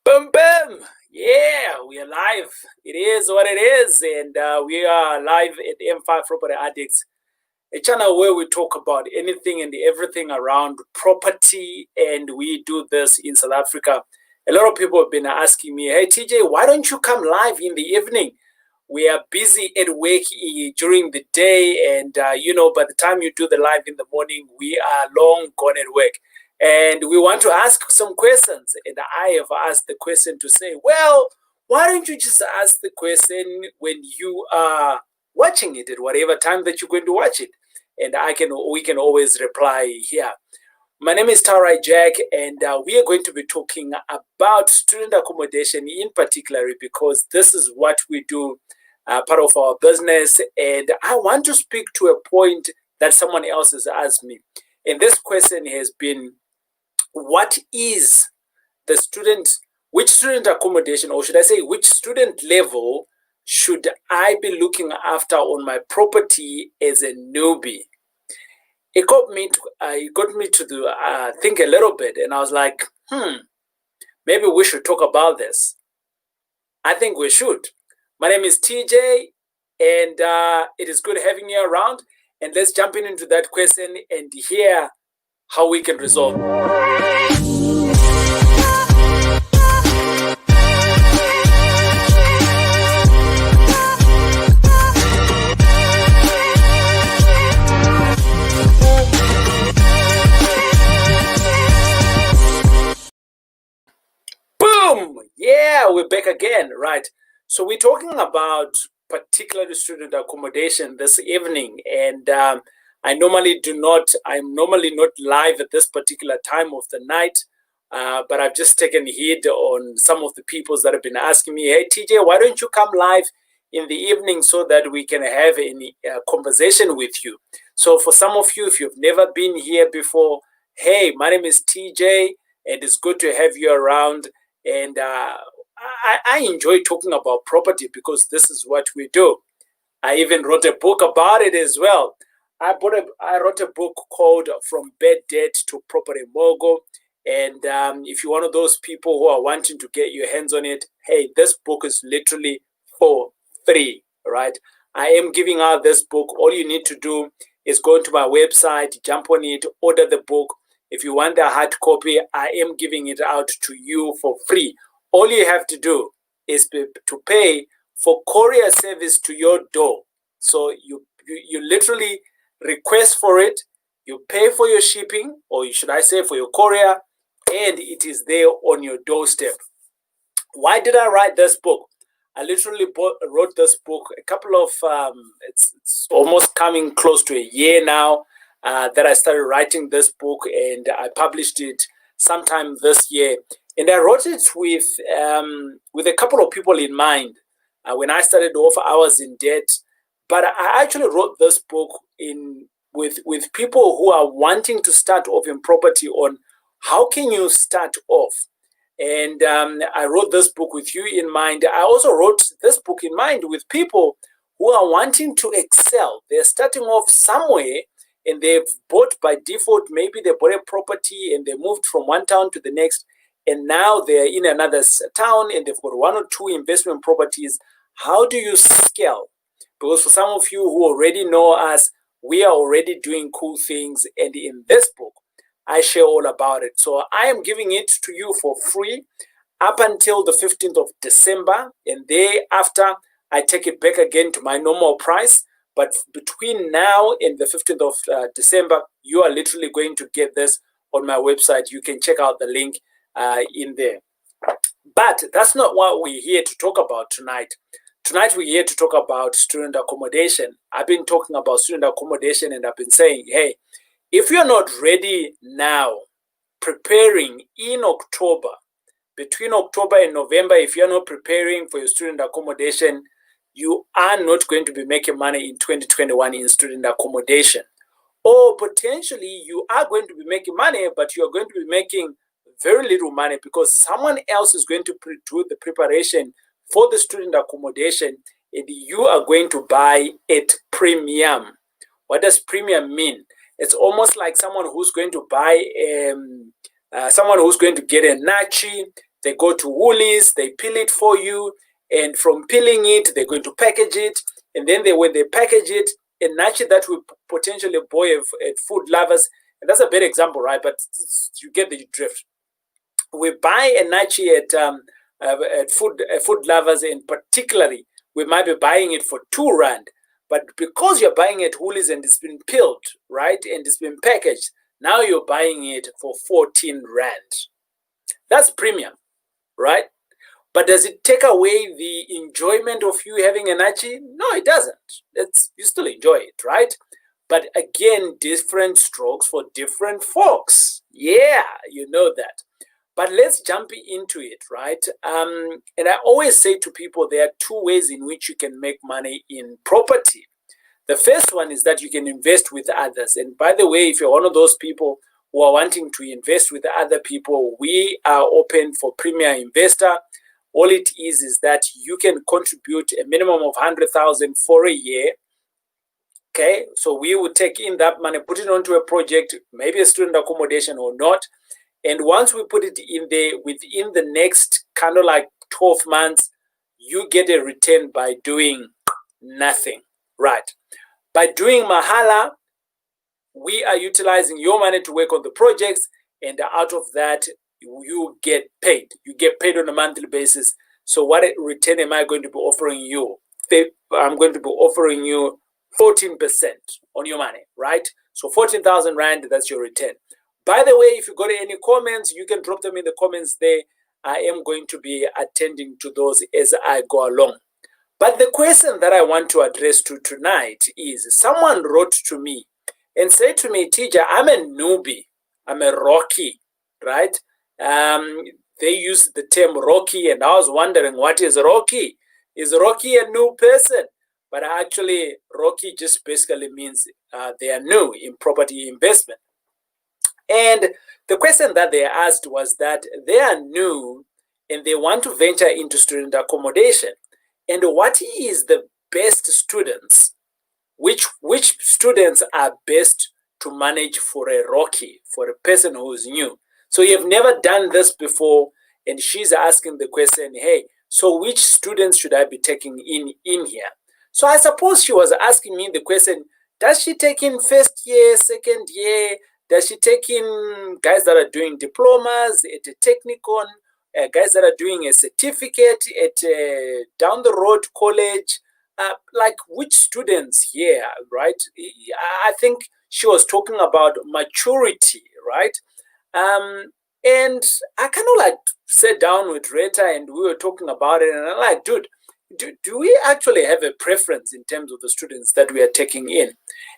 Boom, boom. Yeah, we are live. It is what it is. And we are live at M5 Property Addicts, a channel where we talk about anything and everything around property. And we do this in South Africa. A lot of people have been asking me, hey, TJ, why don't you come live in the evening? We are busy at work during the day. And, by the time you do the live in the morning, we are long gone at work. And we want to ask some questions. And I have asked the question to say, well, why don't you just ask the question when you are watching it at whatever time that you're going to watch it? And we can always reply here. My name is Tarai Jack, and we are going to be talking about student accommodation in particular because this is what we do, part of our business. And I want to speak to a point that someone else has asked me. And this question has been, what is which student accommodation, or should I say, which student level should I be looking after on my property as a newbie? It got me to think a little bit, and I was like, maybe we should talk about this. I think we should. My name is TJ, and it is good having you around. And let's jump into that question and hear how we can resolve. Boom! Yeah, we're back again, right? So we're talking about particularly student accommodation this evening, and I'm normally not live at this particular time of the night, but I've just taken heed on some of the people that have been asking me, hey, TJ, why don't you come live in the evening so that we can have a conversation with you? So for some of you, if you've never been here before, hey, my name is TJ, and it's good to have you around. And I enjoy talking about property because this is what we do. I even wrote a book about it as well. I wrote a book called From Bad Debt to Property Mogul. And if you're one of those people who are wanting to get your hands on it, hey, this book is literally for free, right? I am giving out this book. All you need to do is go to my website, jump on it, order the book. If you want the hard copy, I am giving it out to you for free. All you have to do is to pay for courier service to your door. So you literally request for it, you pay for your shipping, or should I say for your courier, and it is there on your doorstep. Why did I write this book? I literally wrote this book a couple of, it's almost coming close to a year now. That I started writing this book, and I published it sometime this year. And I wrote it with a couple of people in mind. When I started off, I was in debt, but I actually wrote this book with people who are wanting to start off in property on how can you start off. And I wrote this book with you in mind. I also wrote this book in mind with people who are wanting to excel. They're starting off somewhere, and they've bought by default, maybe they bought a property and they moved from one town to the next, and now they're in another town and they've got one or two investment properties. How do you scale? Because for some of you who already know us, we are already doing cool things, and in this book, I share all about it. So I am giving it to you for free up until the 15th of December, and thereafter, I take it back again to my normal price. But between now and the 15th of December, you are literally going to get this on my website. You can check out the link in there. But that's not what we're here to talk about tonight. Tonight, we're here to talk about student accommodation. I've been talking about student accommodation, and I've been saying, hey, if you're not ready now, preparing in October, between October and November, if you're not preparing for your student accommodation, you are not going to be making money in 2021 in student accommodation. Or potentially you are going to be making money, but you are going to be making very little money because someone else is going to do the preparation for the student accommodation, and you are going to buy at premium. What does premium mean? It's almost like someone who's going to buy, someone who's going to get a nachi They go to Woolies, they peel it for you, and from peeling it, they're going to package it, and then when they package it, a nachi that will potentially bore at food lovers, and that's a bad example, right? But you get the drift. We buy a nachi at food lovers, and particularly we might be buying it for R2, but because you're buying it at Woolies and it's been peeled, right, and it's been packaged, now you're buying it for 14 Rand. That's premium, right? But does it take away the enjoyment of you having a nachi? No, it doesn't. You still enjoy it, right? But again, different strokes for different folks. Yeah, you know that. But let's jump into it, right? And I always say to people, there are two ways in which you can make money in property. The first one is that you can invest with others. And by the way, if you're one of those people who are wanting to invest with other people, we are open for Premier Investor. All it is that you can contribute a minimum of 100,000 for a year. Okay, so we will take in that money, put it onto a project, maybe a student accommodation or not. And once we put it in there, within the next kind of like 12 months, you get a return by doing nothing, right? By doing mahala, we are utilizing your money to work on the projects, and out of that, you get paid. You get paid on a monthly basis. So what return am I going to be offering you? I'm going to be offering you 14% on your money, right? So 14,000 Rand, that's your return. By the way, if you got any comments, you can drop them in the comments there. I am going to be attending to those as I go along. But the question that I want to address to tonight is, someone wrote to me and said to me, Teacher, I'm a newbie. I'm a Rocky, right? They use the term Rocky, and I was wondering, what is Rocky? Is Rocky a new person? But actually, Rocky just basically means they are new in property investment. And the question that they asked was that they are new and they want to venture into student accommodation. And what is the best students? Which students are best to manage for a Rocky, for a person who is new? So you've never done this before, and she's asking the question, hey, so which students should I be taking in here? So I suppose she was asking me the question, does she take in first year, second year? Does she take in guys that are doing diplomas at a technicon, guys that are doing a certificate at down the road college? Like which students here, right? I think she was talking about maturity, right? And I kind of like sat down with Rita and we were talking about it, and I'm like, dude, do we actually have a preference in terms of the students that we are taking in?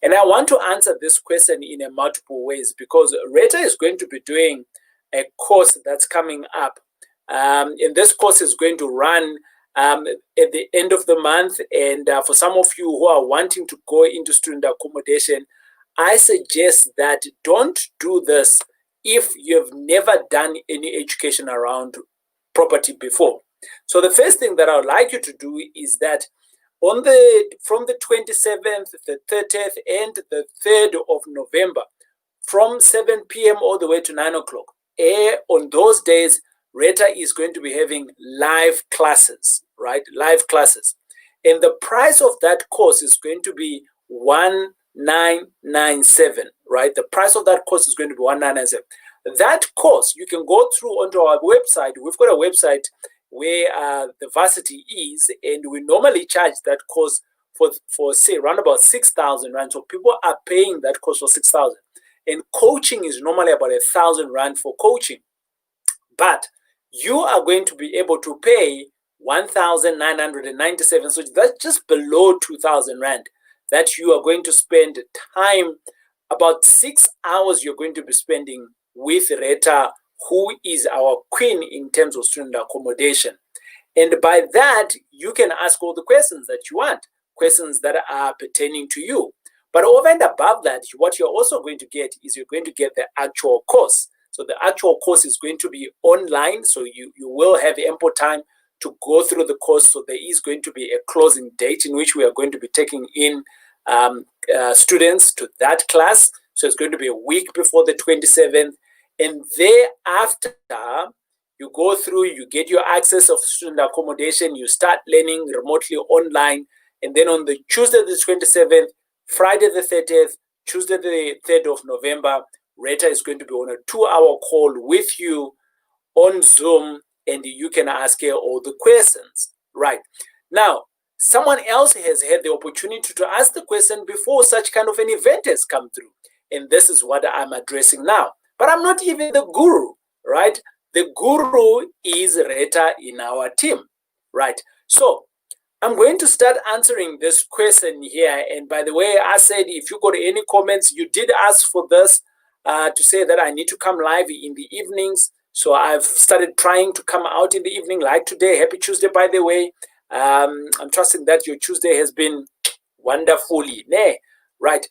And I want to answer this question in a multiple ways, because Rita is going to be doing a course that's coming up. And this course is going to run at the end of the month. And for some of you who are wanting to go into student accommodation, I suggest that don't do this if you've never done any education around property before. So the first thing that I would like you to do is that from the 27th, the 30th, and the 3rd of November, from 7 p.m. all the way to 9 o'clock, on those days, Rita is going to be having live classes, right? Live classes. And the price of that course is going to be 1997, right? The price of that course is going to be 1997. That course, you can go through onto our website. We've got a website where the varsity is, and we normally charge that course for say around about 6,000 Rand. So people are paying that course for 6,000. And coaching is normally about 1,000 Rand for coaching. But you are going to be able to pay 1,997. So that's just below 2,000 Rand that you are going to spend time, about 6 hours you're going to be spending with Rita, who is our queen in terms of student accommodation. And by that, you can ask all the questions that you want, questions that are pertaining to you. But over and above that, what you're also going to get is you're going to get the actual course. So the actual course is going to be online, so you will have ample time to go through the course. So there is going to be a closing date in which we are going to be taking in students to that class. So it's going to be a week before the 27th. And thereafter, You go through, you get your access of student accommodation, you start learning remotely online, and then on the Tuesday the 27th, Friday the 30th, Tuesday the 3rd of November, Rita is going to be on a 2-hour call with you on Zoom, and you can ask her all the questions. Right. Now, someone else has had the opportunity to ask the question before such kind of an event has come through. And this is what I'm addressing now. But I'm not even the guru, right? The guru is Rita in our team, right? So I'm going to start answering this question here. And by the way, I said, if you got any comments, you did ask for this to say that I need to come live in the evenings. So I've started trying to come out in the evening like today. Happy Tuesday, by the way. I'm trusting that your Tuesday has been wonderfully, right?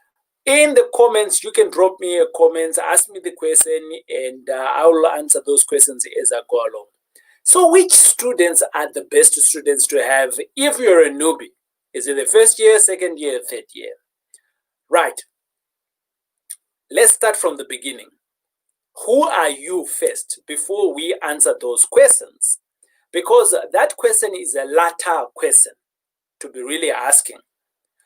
In the comments, you can drop me a comment, ask me the question, and I will answer those questions as I go along. So which students are the best students to have if you're a newbie? Is it the first year, second year, third year? Right. Let's start from the beginning. Who are you first before we answer those questions? Because that question is a latter question to be really asking.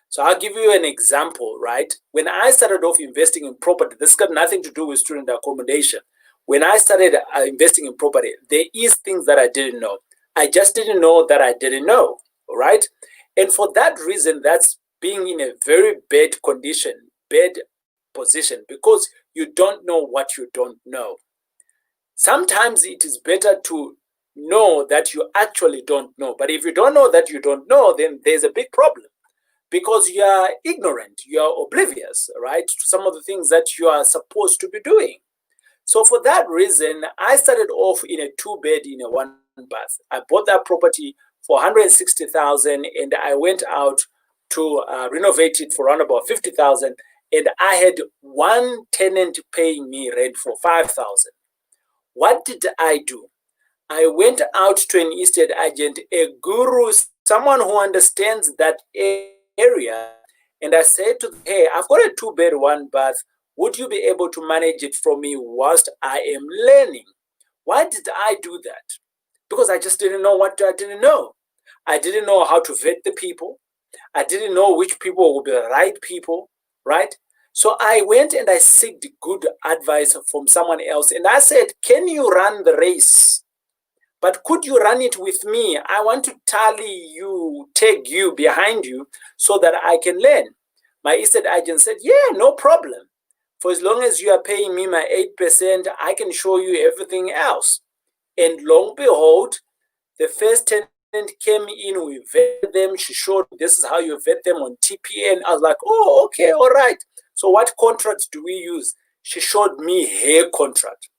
So I'll give you an example, right? When I started off investing in property, this got nothing to do with student accommodation. When I started investing in property, there is things that I didn't know. I just didn't know that I didn't know, all right? And for that reason, that's being in a very bad condition, bad position, because you don't know what you don't know. Sometimes it is better to know that you actually don't know. But if you don't know that you don't know, then there's a big problem because you are ignorant, you are oblivious, right, to some of the things that you are supposed to be doing. So for that reason, I started off in a 2-bed in a 1-bath. I bought that property for 160,000 and I went out to renovate it for around about 50,000, and I had one tenant paying me rent for 5,000. What did I do? I went out to an estate agent, a guru, someone who understands that area, and I said to them, hey, I've got a 2-bed, 1-bath. Would you be able to manage it for me whilst I am learning? Why did I do that? Because I just didn't know what I didn't know. I didn't know how to vet the people. I didn't know which people would be the right people, right? So I went and I sought good advice from someone else. And I said, can you run the race? But could you run it with me? I want to tally you, tag you behind you so that I can learn. My estate agent said, yeah, no problem. For as long as you are paying me my 8%, I can show you everything else. And lo and behold, the first tenant came in, we vetted them. She showed this is how you vet them on TPN. I was like, oh, okay, all right. So what contract do we use? She showed me her contract.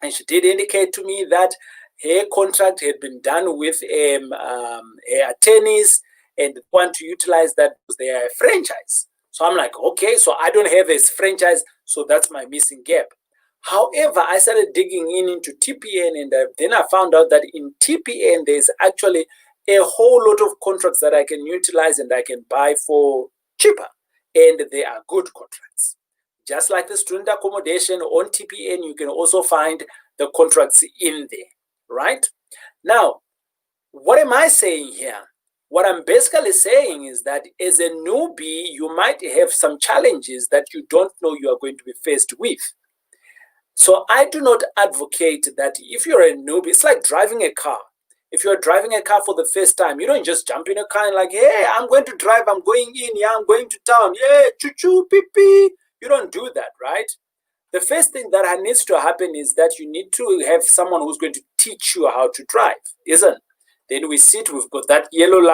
And she did indicate to me that her contract had been done with her attorneys and want to utilize that as their franchise. So I'm like, okay, so I don't have a franchise, so that's my missing gap. However, I started digging into TPN, and then I found out that in TPN, there's actually a whole lot of contracts that I can utilize and I can buy for cheaper, and they are good contracts. Just like the student accommodation on TPN, you can also find the contracts in there, right? Now, what am I saying here? What I'm basically saying is that as a newbie, you might have some challenges that you don't know you are going to be faced with. So I do not advocate that if you're a newbie, it's like driving a car. If you're driving a car for the first time, you don't just jump in a car and like, hey, I'm going to drive, I'm going in, yeah, I'm going to town, yeah, choo-choo, pee-pee. You don't do that, right? The first thing that needs to happen is that you need to have someone who's going to teach you how to drive, isn't it? Then we sit, we've got that yellow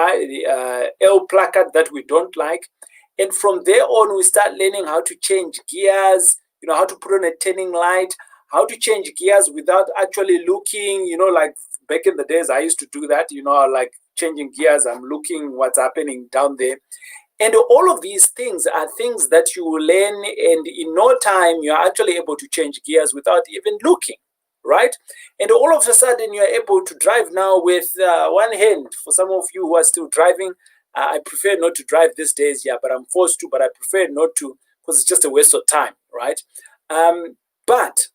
L placard that we don't like. And from there on, we start learning how to change gears, how to put on a turning light, how to change gears without actually looking, like back in the days, I used to do that, like changing gears, I'm looking what's happening down there. And all of these things are things that you will learn, and in no time, you're actually able to change gears without even looking, right? And all of a sudden, you're able to drive now with one hand. For some of you who are still driving, I prefer not to drive these days, yeah, but I'm forced to, but I prefer not to because it's just a waste of time, right? But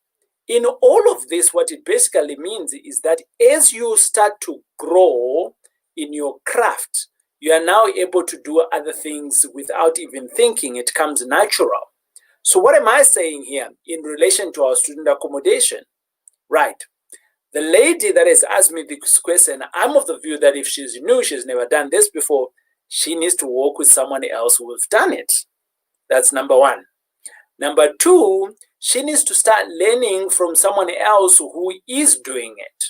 In all of this, what it basically means is that as you start to grow in your craft, you are now able to do other things without even thinking. It comes natural. So what am I saying here in relation to our student accommodation? Right. The lady that has asked me this question, I'm of the view that if she's new, she's never done this before, she needs to work with someone else who has done it. That's number one. Number two, she needs to start learning from someone else who is doing it.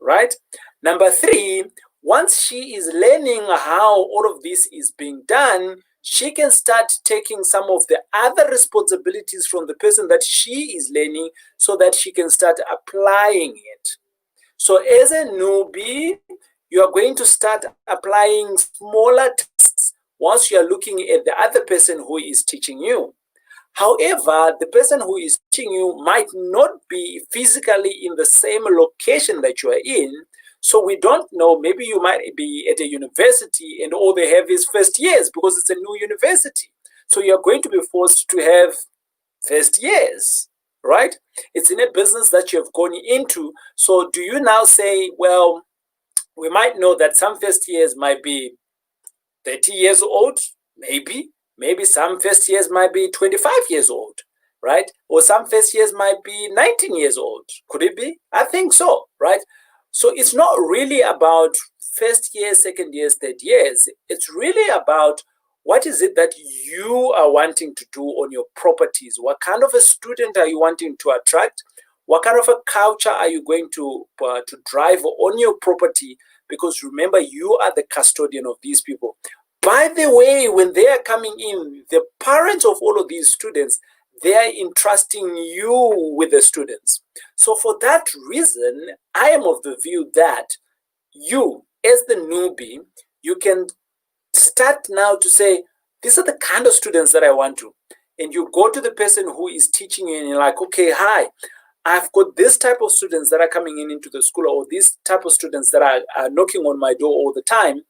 Right? Number three, once she is learning how all of this is being done, she can start taking some of the other responsibilities from the person that she is learning so that she can start applying it. So as a newbie, you are going to start applying smaller tasks once you are looking at the other person who is teaching you. However, the person who is teaching you might not be physically in the same location that you are in. So we don't know, maybe you might be at a university and all they have is first years because it's a new university. So you're going to be forced to have first years, right? It's in a business that you have gone into. So do you now say, well, we might know that some first years might be 30 years old, maybe some first years might be 25 years old, right? Or some first years might be 19 years old. Could it be? I think so, right? So it's not really about first years, second years, third years. It's really about what is it that you are wanting to do on your properties? What kind of a student are you wanting to attract? What kind of a culture are you going to drive on your property? Because remember, you are the custodian of these people. By the way, when they are coming in, the parents of all of these students, they are entrusting you with the students. So for that reason, I am of the view that you, as the newbie, you can start now to say, these are the kind of students that I want to. And you go to the person who is teaching you and you're like, okay, hi, I've got this type of students that are coming in into the school, or this type of students that are knocking on my door all the time.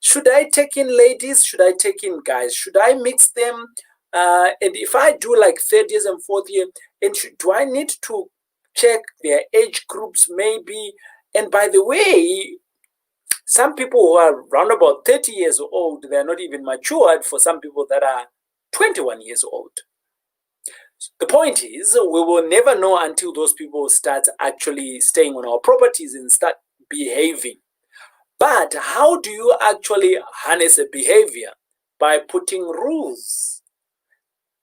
Should I take in ladies? Should I take in guys? Should I mix them? And if I do like third years and fourth year, and do I need to check their age groups maybe? And by the way, some people who are around about 30 years old, they're not even matured for some people that are 21 years old. The point is, we will never know until those people start actually staying on our properties and start behaving. But how do you actually harness a behavior? By putting rules.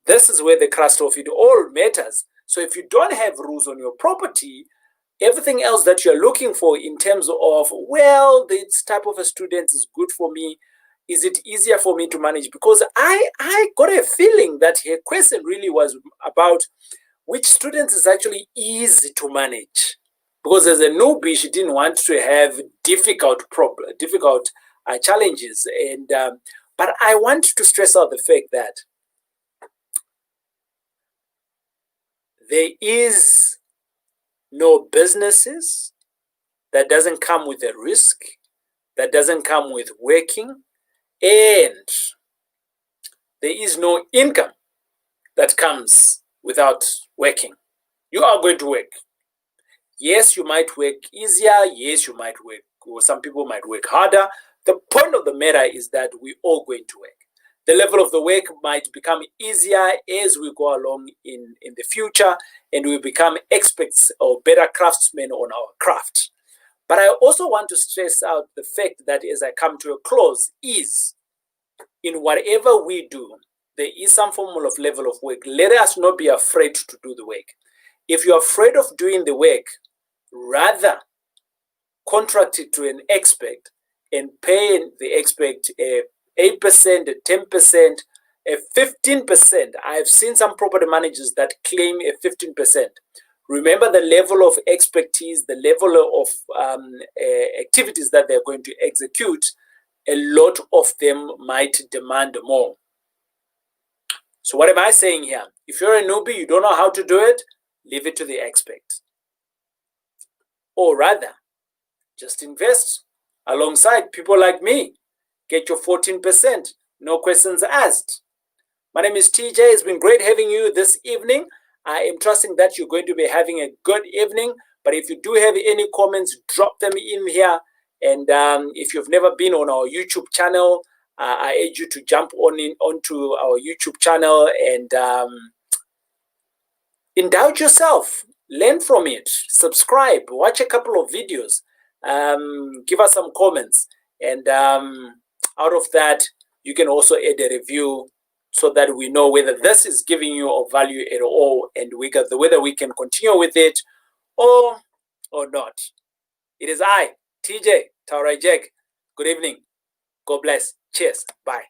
This is where the crust of it all matters. So if you don't have rules on your property, everything else that you're looking for in terms of, well, this type of a student is good for me, is it easier for me to manage? Because I got a feeling that her question really was about which students is actually easy to manage. Because as a newbie, she didn't want to have difficult challenges. And but I want to stress out the fact that there is no businesses that doesn't come with a risk, that doesn't come with working, and there is no income that comes without working. You are going to work. Yes, you might work easier. Yes, you might work, or some people might work harder. The point of the matter is that we're all going to work. The level of the work might become easier as we go along in the future, and we become experts or better craftsmen on our craft. But I also want to stress out the fact that as I come to a close is, in whatever we do, there is some form of level of work. Let us not be afraid to do the work. If you're afraid of doing the work, rather contract it to an expert and pay the expert 8%, 10%, 15%. I've seen some property managers that claim a 15%. Remember the level of expertise, the level of activities that they're going to execute. A lot of them might demand more. So what am I saying here? If you're a newbie, you don't know how to do it, leave it to the expert. Or rather, just invest alongside people like me. Get your 14%, no questions asked. My name is TJ. It's been great having you this evening. I am trusting that you're going to be having a good evening. But if you do have any comments, drop them in here. And if you've never been on our YouTube channel, I urge you to jump onto our YouTube channel and indulge yourself. Learn from it. Subscribe. Watch a couple of videos. Give us some comments. And out of that, you can also add a review so that we know whether this is giving you a value at all and whether we can continue with it or not. It is I, TJ Taurai Jack. Good evening. God bless. Cheers. Bye.